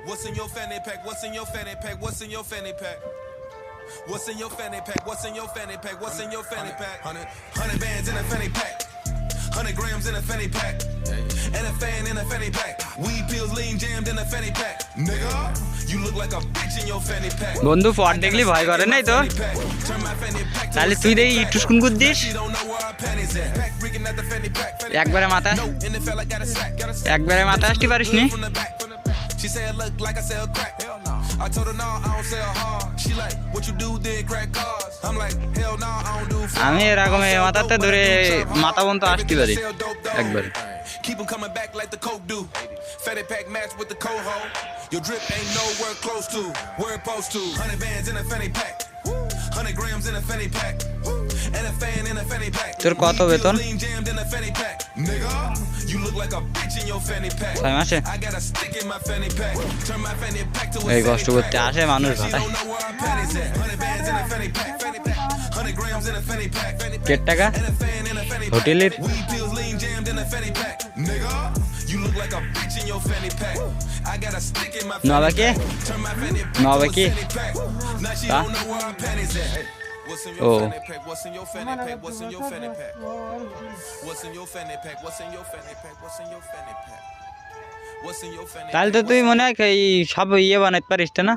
What's in your fanny pack? What's in your fanny pack? What's in your fanny pack? What's in your fanny pack? What's in your fanny pack? What's in your fanny pack? 100 bands in a fanny pack. 100 grams in a fanny pack. And a fan in a fanny pack. Weed pills lean jammed in a fanny pack. Nigga, you look like a bitch in your fanny pack. বন্ধু ফট দেখলি ভয় করে নাই তো? তাহলে তুই দেখি একটু শুন দিস। একবারে মাথা আসতে পারিস নি? She said look like I sell crack. I told her no, I don't sell hard. She like, what you do then crack cars. I'm like, hell no, I don't do. আমি এরকম মাথাতে ধরে মাথা বন্ধ আসতে পারি একবারে। Keep them coming back like the coke do. Fatty pack match with the coho. Your drip ain't nowhere close to where it supposed to. 100 bands in a fanny pack. 100 grams in a fanny pack. And a fan in a fanny pack. তোর কত বেতন? Nigga, you look like a bitch in your fanny pack. I got a stick in my fanny pack. Turn my fanny pack to a এই কষ্ট করতে আসে মানুষ ভাই। 100 bands in a fanny pack. 100 grams in a fanny pack. কে টাকা? হোটেলের Nigga, you look like a bitch in your fanny pack. I got a stick in my নবে কে? নবে কি? What's in your fanny pack? What's in your fanny pack? What's in your fanny pack? What's in your fanny pack? What's in your fanny pack? What's in your fanny pack? What's in your fanny pack? তাহলে তো তুই মনে হয় এই সব বানাইতে পারিস না?